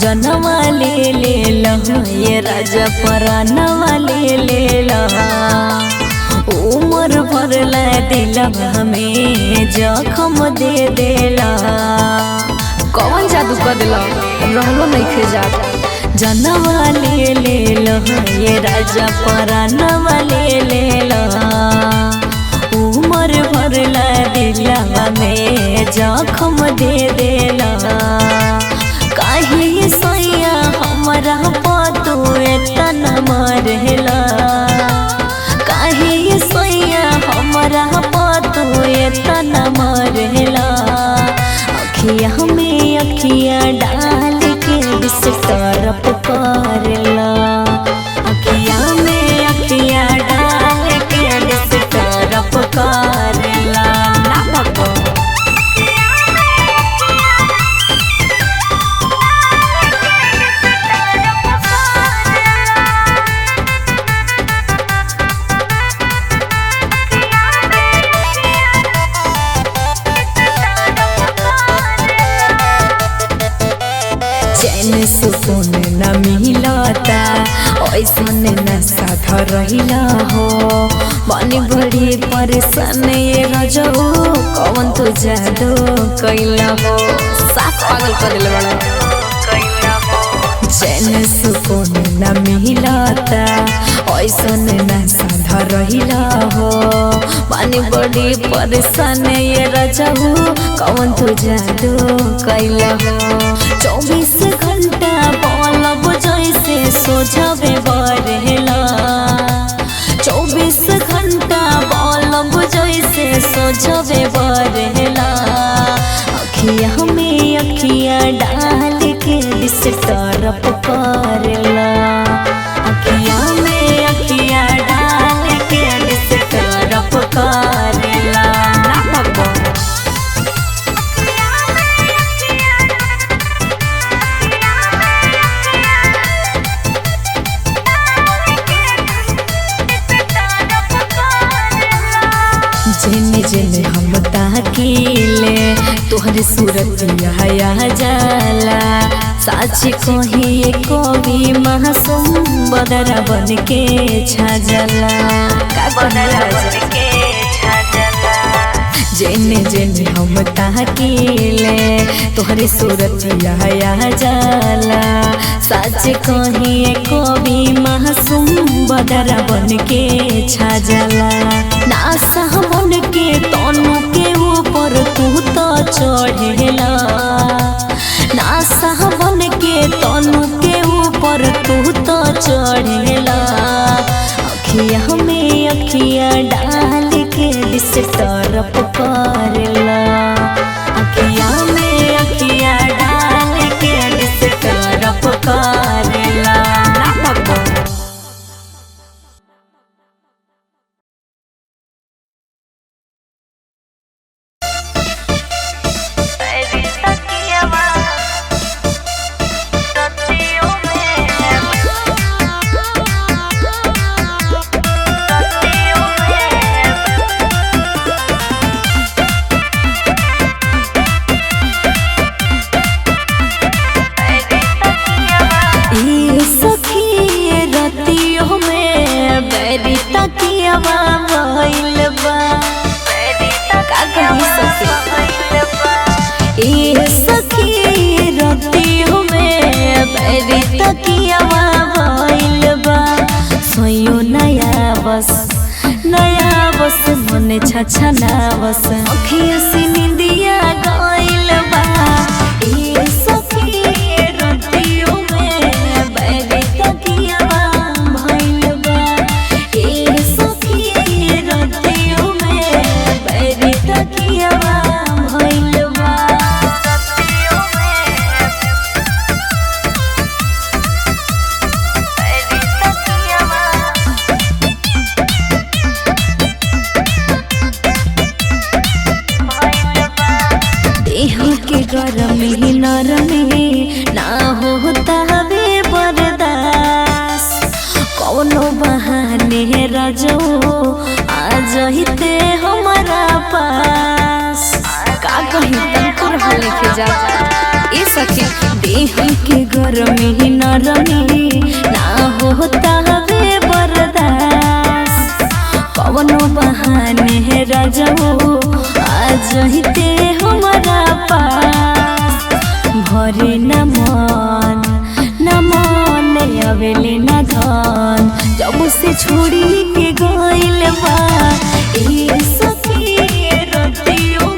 जनवा ले लहा ये राजा परानवा ले लहा उमर भरला दिला हमें जखम दे देला। कौन जादू कर दिला रहलो नहीं खे जाता। जनवा ले लहा ये राजा परानवा ले लहा उमर भरला दिला दिलवा में जखम दे देला काहे सैया हमरा पतू एतना मरेला काहे सैया हमरा पतू एतना मरेला अखिया में अखिया डाल के बिस्तर पुकारला अखिया में अखिया डाल के बिस्तर पुकारला ना भगो चैन सुकून न मिलता ऐसन नशा धरहिला हो बनी बड़ी परेशान ये रजो कौन तो जादू कैला हो साफ पागल कर दिल बड़ा चैन सुकून न मिलता ऐसन नशा धरहिला हो बनी बड़ी परेशान ये रजो कौन तो जादू कैला हो 24 घंटा बलब जैसे सोझावे बरहेला 24 घंटा बलब जैसे सोझावे बरहेला अखिया में अखिया डाल के बिस्तर पुकारला अखिया में अखिया डाल के बिस्तर पुकारला ना भगो जेने जेने हम ताकीले तोहर सूरत आया जाला साच कही कवि मासूम बदरा बन के छाजला जेने जेने हम ताकीले तोहर सूरत आया जाला साच कही कवि मासूम बदरा बन के छाजला नासा बन के तनु के ऊपर तू तो चढ़ेला नासा बन के तनु के ऊपर तू तो चढ़ेला अखिया में अखिया डाल के बिस्तर पुकारला अखिया में अखिया डाल के बिस्तर पुकारला ना भगो नया बस मने छछना बस अखिया से निंदिया गइल बा ए सखी रतियों में बैरी तकिया भइल बा ए सखी रतियों में बैरी तकिया भइल बा के गरमी नरमी ना होता वे बर्दास कौनो बहाने रजो आ जहिते हमारा पास का कहीं तंकर हले के जाता ए सखी देह के गरमी नरमी ना होता वे बर्दास कौनो बहाने रजो आ जहिते हमारा पास भरे न मन अवेले न धन जब से छोड़ी के गइल बा ए सखी रतियों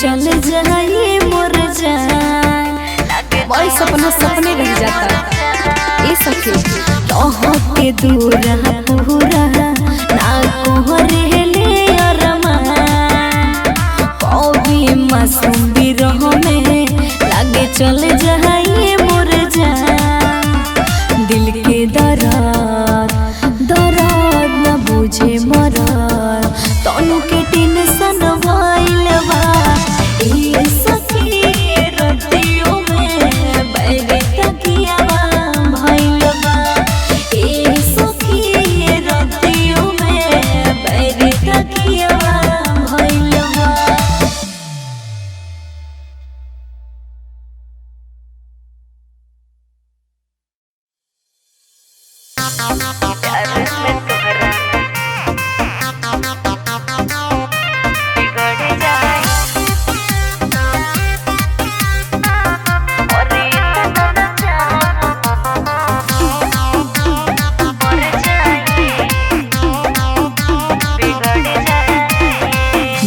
चल जाए मोर जान। वही सपना सपने रह जाता ये सखी। के दूर पूरा ना कोहरे ले अरमान कभी मासूम बिरह में लागे चल जाए मोर जान। दिल के दर्द न बुझे मरद तनु के टेंशन भइल बा। ए सखी रतियों में बैरे तकिया भइल बा। ए सखी रतियों में बैरे तकिया भइल बा।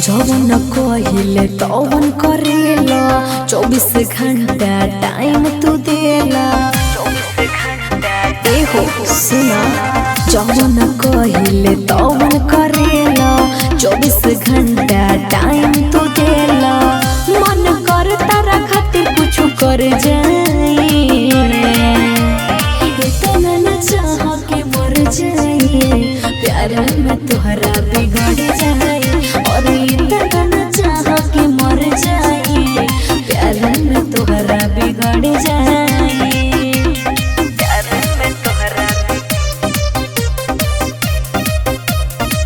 जवन कहिले तवन करेला 24 घंटा टाइम तू देला। ए हो सुना जवन कहिले तवन करेला 24 घंटा टाइम तू देला। मन कर तारा खातिर कुछ कर जाई इतना न चाह के मर जाई प्यार में तोहरा बिगड़ जाई। और इतना न चाह के मर जाई प्यार में तोहरा बिगड़ जाई। प्यार में तोहरा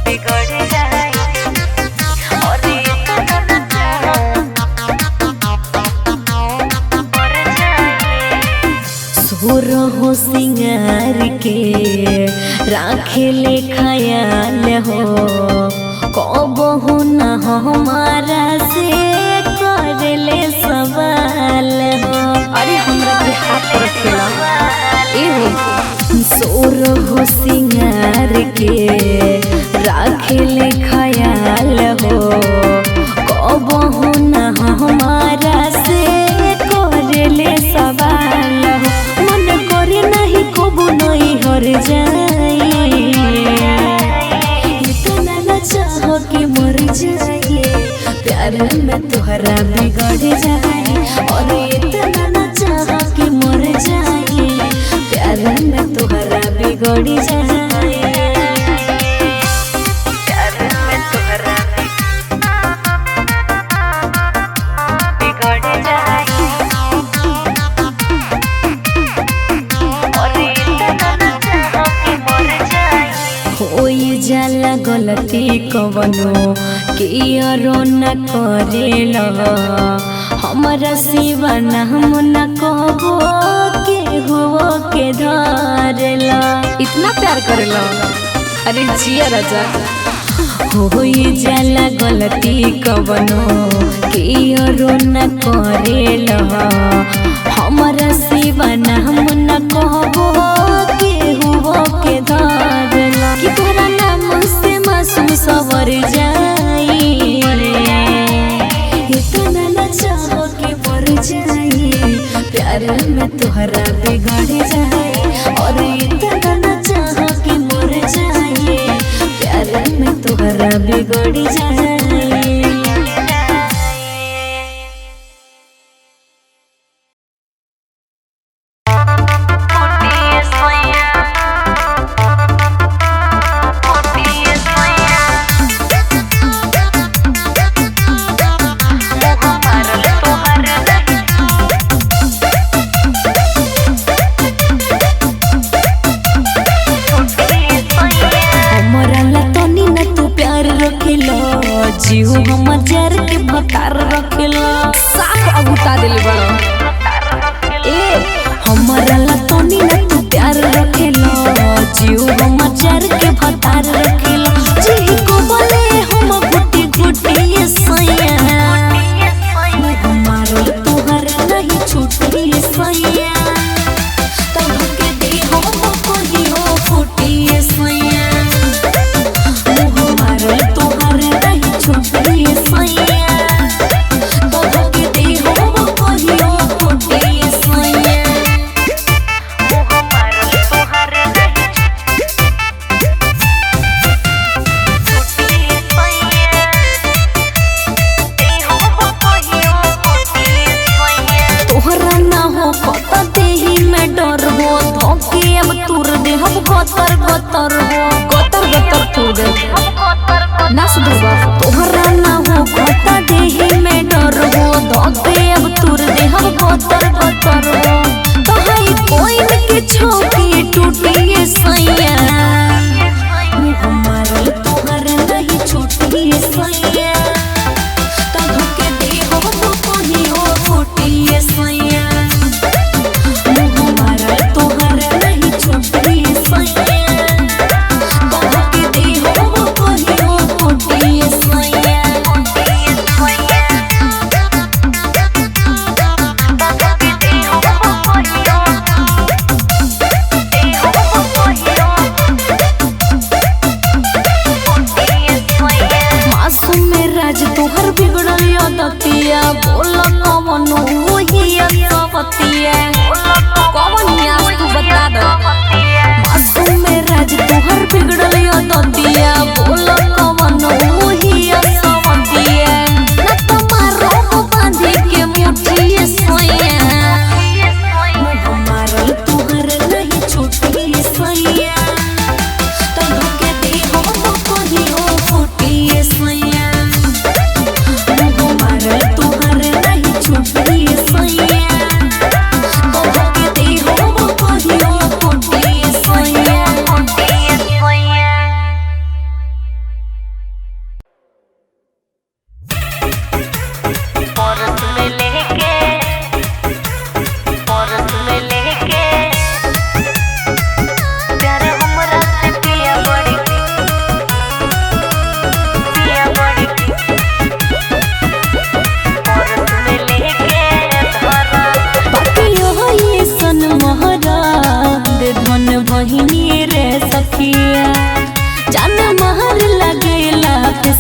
बिगड़ जाई। और इतना न चाह मर जाई। सुर हो सिंगार के राखे ले ख्याल हो कबहू न हमारा से कर ले सवाल हो। अरे हमरा के हाथ पर रखेला ए हो। सोर हो सिंगार के राखे ले ख्याल हो कबहू न हमारा से कर ले सवाल हो। मन करे नहीं कबू नहीं हर जाई इतना न चाह के मर जाए प्यार में तोहरा बिगड़ जाए। और इतना न चाह के मर जाए प्यार में तोहरा बिगड़ जाए। प्यार में तोहरा बिगड़ जाए। और इतना न चाह के मर जाए। होई जाला गलती कवनो कियरो न करेला हमरा सिवा नाम न कहबो के हुओ के धरेला। इतना प्यार करेला अरे जिया राजा। होई जाला गलती कवनो कियरो न करेला हमरा सिवा नाम न कहबो के हुओ के धरेला। कि तोरा नाम से मासूम सवर जाई इतना न चाह के मर जाई प्यार में तोहरा बिगड़ जाए। और इतना न चाह के मर जाए प्यार में तोहरा बिगड़ जाए। जीव हमर जर के भतार रखेला साफ अगुता दिल बड़ो। ए हमरा ला तनी न तू प्यार रखेला जीव हमर जर के भतार रखेला। जी को बोले हम गुटी गुटी सैया हमारो तोहर नहीं छूटी सैया तब के दे हम कोई हो फूटी सैया हमारो तोहर नहीं छूटी सैया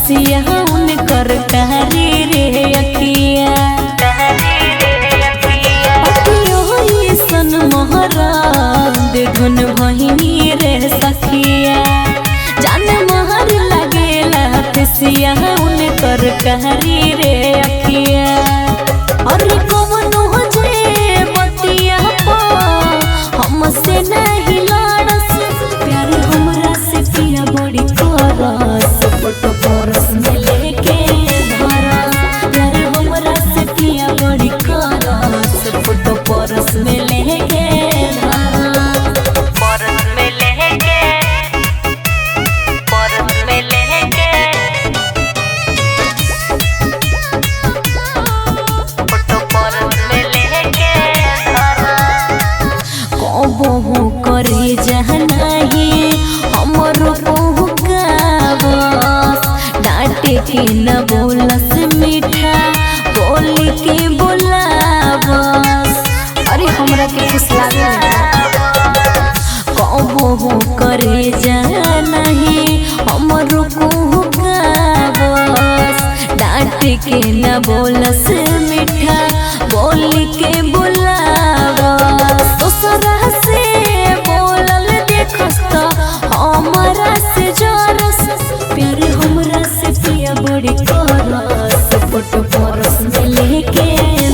फिसिया उनकर कारी रे अखिया सन मोहरा बेघुन भहिनी रे सखिया जान महर लगेला फिसिया उनकर कारी रे अखिया और कवनो जे बतिया पा हमसे नहीं लड़स प्यार हमरा से पिया बड़ी करस फोटो परस में लेके धरा प्यार हमरा से पिया बड़ी करस फोटो परस में लेके धरा परस में लेके फोटो परस में लेके धरा कबहू करे जहनाही हमरो बहु काबस डांटे के न बोलस मीठा बोली के बोलाबस अरे हमरा के खुश लागे कबहू करे जहनाही हमरो बहु काबस डांटे के न बोलस मीठा बोली के बोलाबस दूसरा से बोलल देखस त हमरा से जरस प्यार हमरा से पिया बड़ी करस फोटो परस में लेके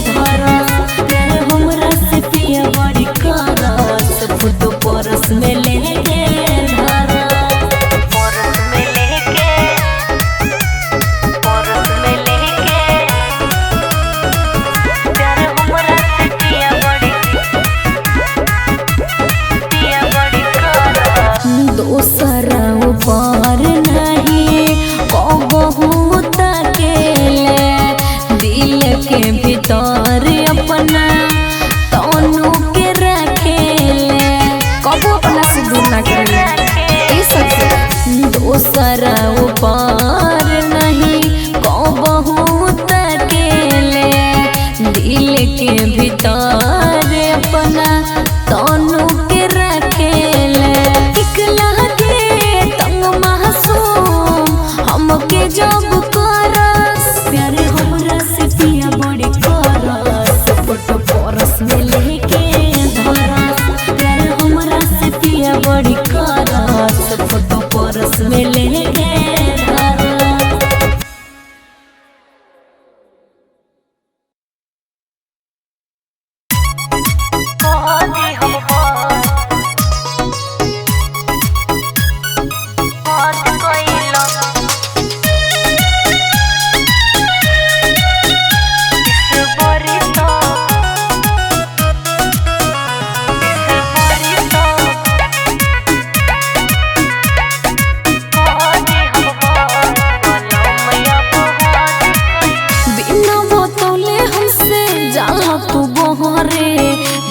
धरस प्यार हमरा से पिया बड़ी करस फोटो परस में लेके धरस परस में लेके प्यार हमरा से पिया बड़ी दोसरा ऊपर नहीं कबहू तकेले दिल के भीतर अपना तनु के रखेले कबो अपना से दूर ना करेले ई सबसे दोसरा ऊपर नहीं कबहू तकेले दिल के भीतर अपना तनु के रखेले हमके जब करस प्यार हमरा से पिया बड़ी करस फोटो परस में लेके धरस प्यार हमरा से पिया बड़ी करस फोटो परस में लेके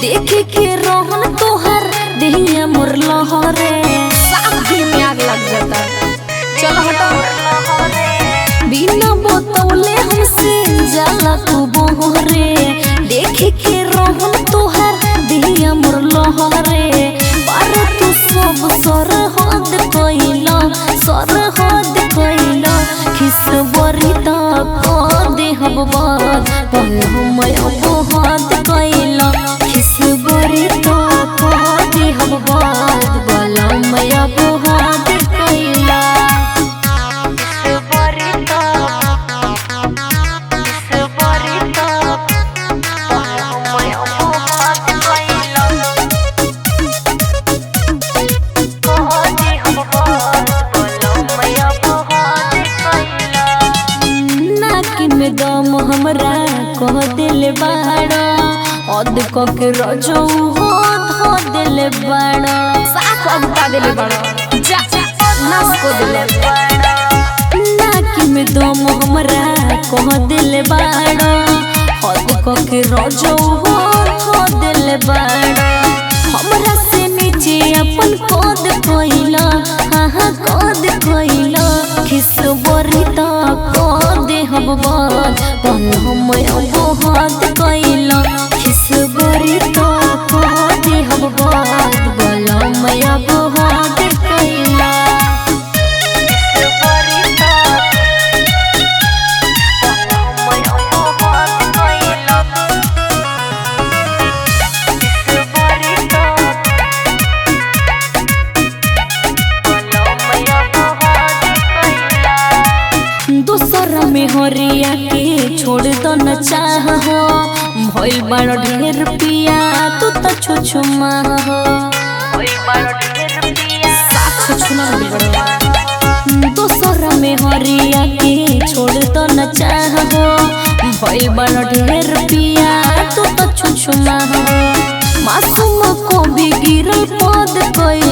देख के रोहन तोहर देहिया मोर लहरे साफ दिल में आग लग जाता चलो हटो बिना बोतौले हमसे जाला तू बोहरे देख के रोहन तोहर देहिया मोर लहरे पर तू सब सर हद कइला खिस बरी तक दे हम बात पल हम अपहाद कइला खिस बरी तक दे हम बात पल हम अपहाद कइला दम हमरा कह दिल बाड़ा अद के रजो हो धो दिल बाड़ा साफ अगता दिल बाड़ा जा नास को दिल नाकी में दम हमरा कह दिल बाड़ा अद के रजो हो धो दिल बाड़ा हमरा से नीचे अपन कद कइला हाँ कद कइला खिस बरी तक दे हम बात पल हम अपहाद कइला खिस बरी तक दे हम बात पल हम अपहाद कइला हरिया के छोड़ दो न चाह हो भइल बड़ ढेर पिया तू तो छुछुमा हो भइल बड़ ढेर पिया साथ छुछुमा दोसर में हरिया के छोड़ दो न चाह हो भइल बड़ ढेर पिया तू तो छुछुमा हो मासूम को भी गिरल पद कोई